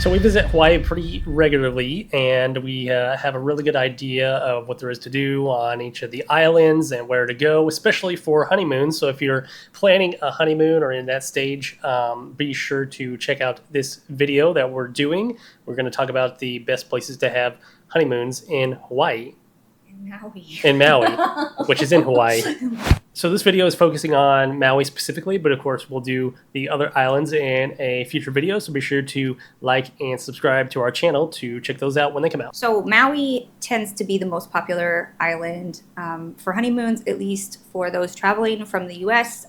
So we visit Hawaii pretty regularly, and we have a really good idea of what there is to do on each of the islands and where to go, especially for honeymoons. So if you're planning a honeymoon or in that stage, be sure to check out this video that we're doing. We're going to talk about the best places to have honeymoons in Hawaii. In Maui, which is in Hawaii. So this video is focusing on Maui specifically, but of course we'll do the other islands in a future video. So be sure to like and subscribe to our channel to check those out when they come out. So Maui tends to be the most popular island for honeymoons, at least for those traveling from the US.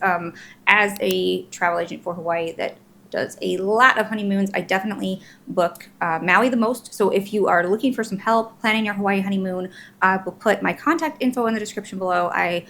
As a travel agent for Hawaii that does a lot of honeymoons, I definitely book Maui the most. So if you are looking for some help planning your Hawaii honeymoon, I will put my contact info in the description below. I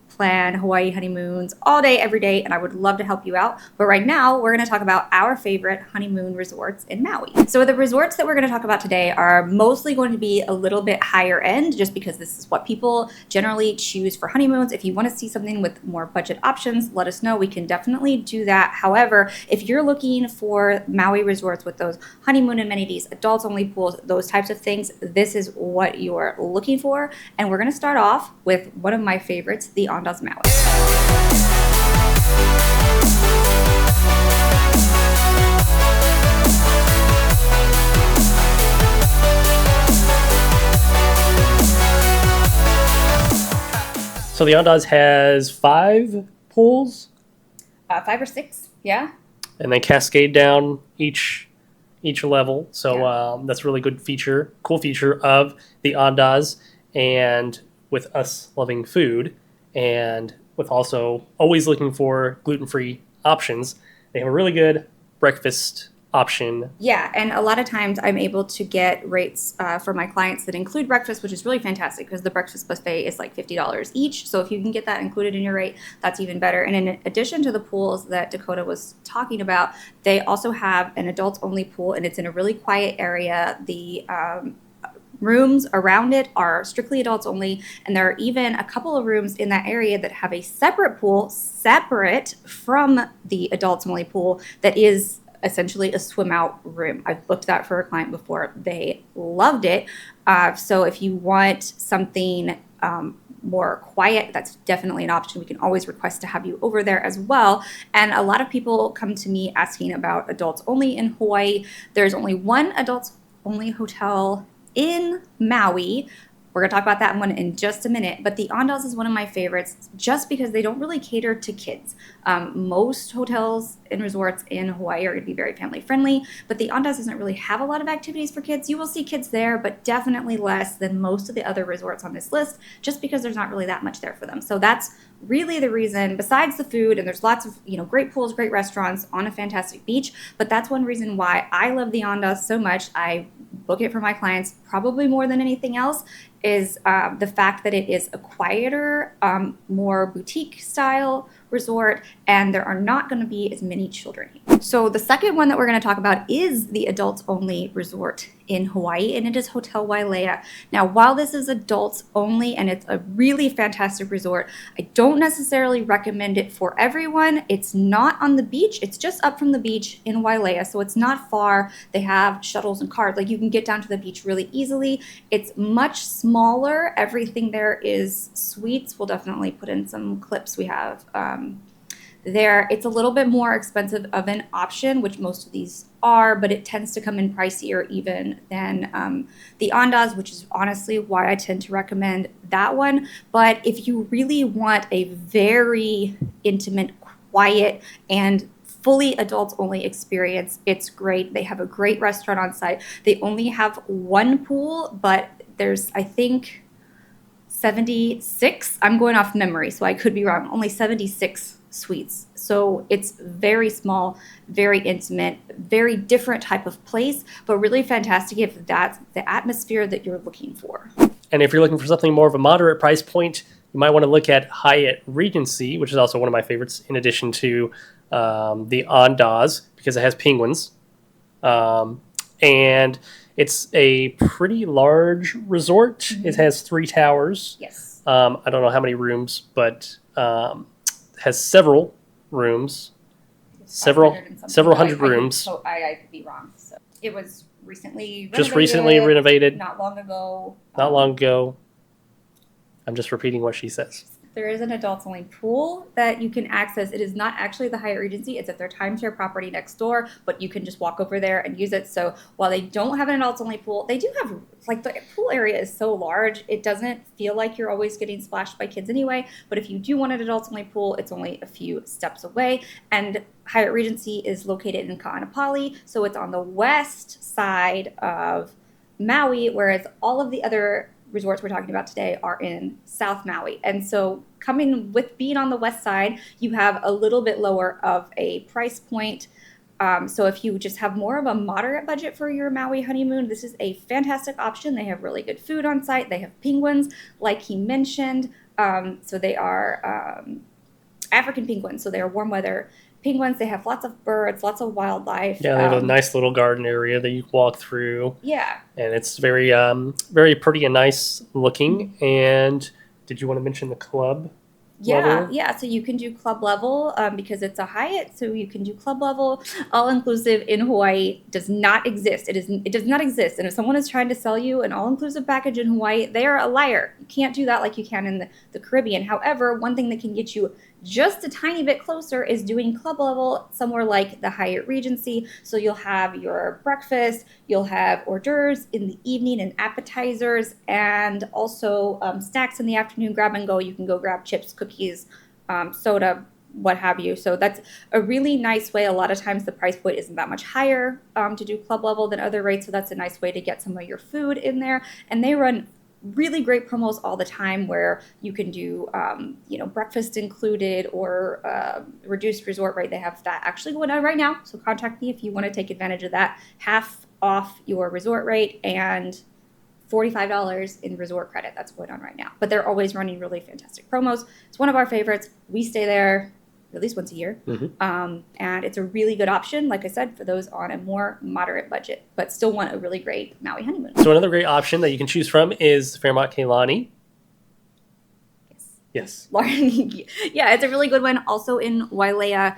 plan Hawaii honeymoons all day, every day, and I would love to help you out. But right now, we're going to talk about our favorite honeymoon resorts in Maui. So the resorts that we're going to talk about today are mostly going to be a little bit higher end, just because this is what people generally choose for honeymoons. If you want to see something with more budget options, let us know. We can definitely do that. However, if you're looking for Maui resorts with those honeymoon amenities, adults only pools, those types of things, this is what you're looking for. And we're going to start off with one of my favorites, the Andaz Maui. So the Andaz has 5 pools? 5 or 6, yeah. And they cascade down each level. So that's a really good feature, cool feature of the Andaz. And with us loving food, and with also always looking for gluten-free options, they have a really good breakfast option. Yeah, and a lot of times I'm able to get rates for my clients that include breakfast, which is really fantastic because the breakfast buffet is like $50 each. So if you can get that included in your rate, that's even better. And in addition to the pools that Dakota was talking about, they also have an adults-only pool, and it's in a really quiet area. The rooms around it are strictly adults only, and there are even a couple of rooms in that area that have a separate pool, separate from the adults only pool, that is essentially a swim out room. I've booked that for a client before. They loved it. So if you want something more quiet, that's definitely an option. We can always request to have you over there as well. And a lot of people come to me asking about adults only in Hawaii. There's only one adults only hotel in Maui. We're going to talk about that one in just a minute, but the Andaz is one of my favorites just because they don't really cater to kids. Most hotels and resorts in Hawaii are going to be very family friendly, but the Andaz doesn't really have a lot of activities for kids. You will see kids there, but definitely less than most of the other resorts on this list, just because there's not really that much there for them. So that's really the reason, besides the food, and there's lots of great pools, great restaurants on a fantastic beach, but that's one reason why I love the Andaz so much. I book it for my clients probably more than anything else, is the fact that it is a quieter, more boutique style resort, and there are not going to be as many children here. So the second one that we're going to talk about is the adults only resort in Hawaii, and it is Hotel Wailea. Now, while this is adults only and it's a really fantastic resort, I don't necessarily recommend it for everyone. It's not on the beach. It's just up from the beach in Wailea, so it's not far. They have shuttles and cars. Like, you can get down to the beach really easily. It's much smaller. Everything there is suites. We'll definitely put in some clips we have there. It's a little bit more expensive of an option, which most of these are, but it tends to come in pricier even than the Andaz, which is honestly why I tend to recommend that one. But if you really want a very intimate, quiet, and fully adults only experience, it's great. They have a great restaurant on site. They only have one pool, but there's, I think, 76. I'm going off memory, so I could be wrong. Only 76 suites. So it's very small, very intimate, very different type of place, but really fantastic if that's the atmosphere that you're looking for. And if you're looking for something more of a moderate price point, you might want to look at Hyatt Regency, which is also one of my favorites, in addition to the Andaz, because it has penguins. And it's a pretty large resort. Mm-hmm. It has 3 towers. Yes. I don't know how many rooms, but has several rooms, several hundred rooms. I could be wrong. So. It was recently Just recently renovated. not long ago. Not long ago. I'm just repeating what she says. There is an adults-only pool that you can access. It is not actually the Hyatt Regency. It's at their timeshare property next door, but you can just walk over there and use it. So while they don't have an adults-only pool, they do have, like, the pool area is so large, it doesn't feel like you're always getting splashed by kids anyway. But if you do want an adults-only pool, it's only a few steps away. And Hyatt Regency is located in Ka'anapali, so it's on the west side of Maui, whereas all of the other resorts we're talking about today are in South Maui. And so coming with being on the west side, you have a little bit lower of a price point. So if you just have more of a moderate budget for your Maui honeymoon, this is a fantastic option. They have really good food on site. They have penguins, like he mentioned. So they are African penguins. So they are warm weather penguins. They have lots of birds, lots of wildlife. Yeah, they have a nice little garden area that you can walk through. Yeah. And it's very, very pretty and nice looking. And did you want to mention the club level? Yeah. So you can do club level because it's a Hyatt. So you can do club level. All inclusive in Hawaii does not exist. It does not exist. And if someone is trying to sell you an all inclusive package in Hawaii, they are a liar. You can't do that like you can in the Caribbean. However, one thing that can get you just a tiny bit closer is doing club level somewhere like the Hyatt Regency. So you'll have your breakfast, you'll have hors d'oeuvres in the evening and appetizers, and also snacks in the afternoon, grab and go. You can go grab chips, cookies, soda, what have you. So that's a really nice way. A lot of times the price point isn't that much higher to do club level than other rates. So that's a nice way to get some of your food in there. And they run really great promos all the time where you can do, breakfast included or reduced resort rate. They have that actually going on right now. So contact me if you want to take advantage of that. Half off your resort rate and $45 in resort credit. That's going on right now. But they're always running really fantastic promos. It's one of our favorites. We stay there at least once a year. Mm-hmm. And it's a really good option, like I said, for those on a more moderate budget, but still want a really great Maui honeymoon. So another great option that you can choose from is Fairmont Kea Lani. Yes. Yeah, it's a really good one. Also in Wailea,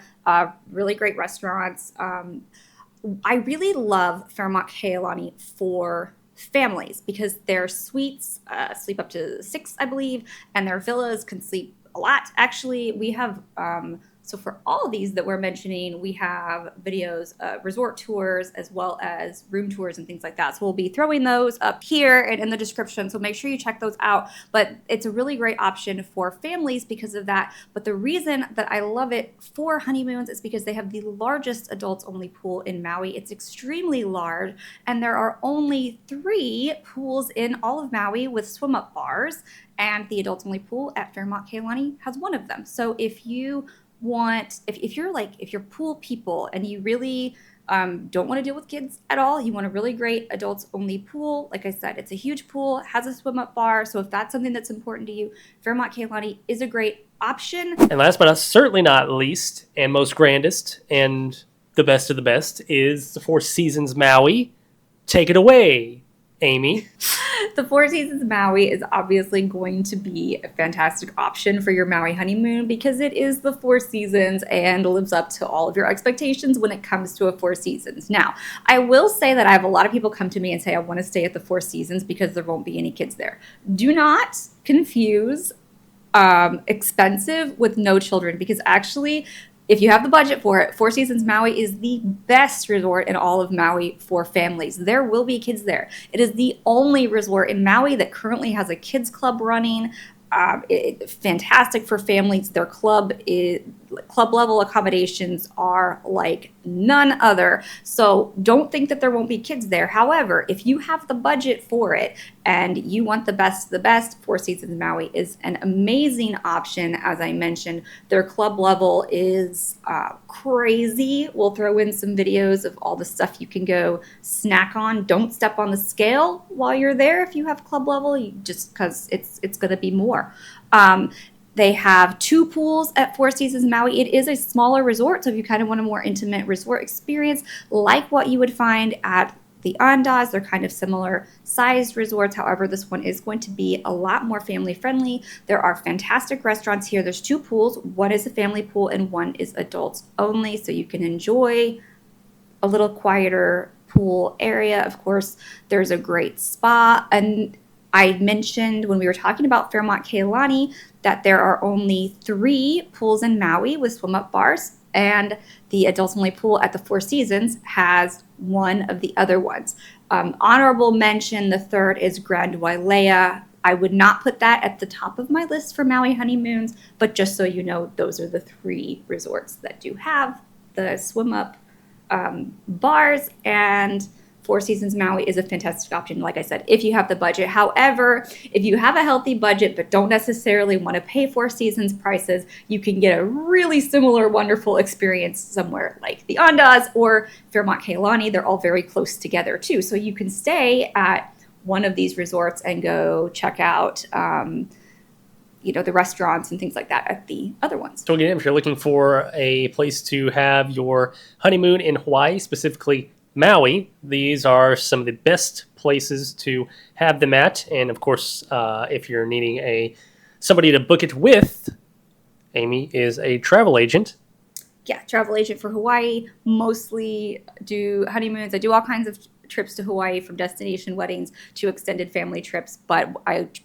really great restaurants. I really love Fairmont Kea Lani for families because their suites sleep up to 6, I believe, and their villas can sleep a lot. Actually, we have so for all of these that we're mentioning, we have videos, resort tours, as well as room tours and things like that. So we'll be throwing those up here and in the description. So make sure you check those out. But it's a really great option for families because of that. But the reason that I love it for honeymoons is because they have the largest adults-only pool in Maui. It's extremely large, and there are only 3 pools in all of Maui with swim-up bars. And the adults-only pool at Fairmont Kea Lani has one of them. So if you want, if you're pool people and you really don't want to deal with kids at all, you want a really great adults-only pool. Like I said, it's a huge pool, has a swim-up bar. So if that's something that's important to you, Fairmont Kea Lani is a great option. And last but certainly not least, and most grandest, and the best of the best, is the Four Seasons Maui. Take it away, Amy. The Four Seasons Maui is obviously going to be a fantastic option for your Maui honeymoon because it is the Four Seasons and lives up to all of your expectations when it comes to a Four Seasons. Now, I will say that I have a lot of people come to me and say, I want to stay at the Four Seasons because there won't be any kids there. Do not confuse expensive with no children because actually, if you have the budget for it, Four Seasons Maui is the best resort in all of Maui for families. There will be kids there. It is the only resort in Maui that currently has a kids club running. Fantastic for families. Their club level accommodations are like none other. So don't think that there won't be kids there. However, if you have the budget for it and you want the best of the best, Four Seasons Maui is an amazing option. As I mentioned, their club level is crazy. We'll throw in some videos of all the stuff you can go snack on. Don't step on the scale while you're there if you have club level, just because it's going to be more. They have 2 pools at Four Seasons Maui. It is a smaller resort, so if you kind of want a more intimate resort experience, like what you would find at the Andaz, they're kind of similar sized resorts. However, this one is going to be a lot more family friendly. There are fantastic restaurants here. There's 2 pools. One is a family pool and one is adults only, so you can enjoy a little quieter pool area. Of course, there's a great spa. And I mentioned when we were talking about Fairmont Keilani that there are only 3 pools in Maui with swim-up bars, and the adults-only pool at the Four Seasons has one of the other ones. Honorable mention, the third is Grand Wailea. I would not put that at the top of my list for Maui honeymoons, but just so you know, those are the 3 resorts that do have the swim-up bars, and Four Seasons Maui is a fantastic option, like I said, if you have the budget. However, if you have a healthy budget but don't necessarily want to pay Four Seasons prices, you can get a really similar wonderful experience somewhere like the Andaz or Fairmont Keilani. They're all very close together too. So you can stay at one of these resorts and go check out the restaurants and things like that at the other ones. So again, if you're looking for a place to have your honeymoon in Hawaii, specifically Maui, these are some of the best places to have them at. And of course, if you're needing somebody to book it with, Amy is a travel agent. Yeah, travel agent for Hawaii. Mostly do honeymoons. I do all kinds of trips to Hawaii, from destination weddings to extended family trips, but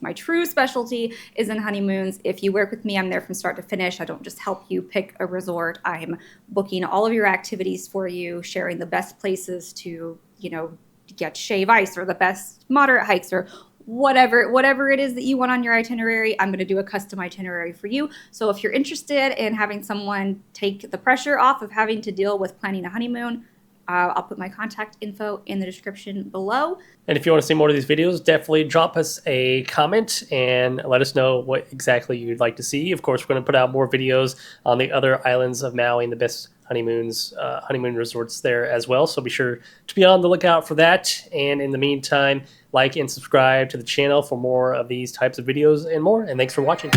my true specialty is in honeymoons. If you work with me, I'm there from start to finish. I don't just help you pick a resort. I'm booking all of your activities for you, sharing the best places to, get shave ice, or the best moderate hikes, or whatever it is that you want on your itinerary. I'm going to do a custom itinerary for you. So if you're interested in having someone take the pressure off of having to deal with planning a honeymoon, I'll put my contact info in the description below. And if you want to see more of these videos, definitely drop us a comment and let us know what exactly you'd like to see. Of course, we're going to put out more videos on the other islands of Maui and the best honeymoon resorts there as well. So be sure to be on the lookout for that. And in the meantime, like and subscribe to the channel for more of these types of videos and more. And thanks for watching.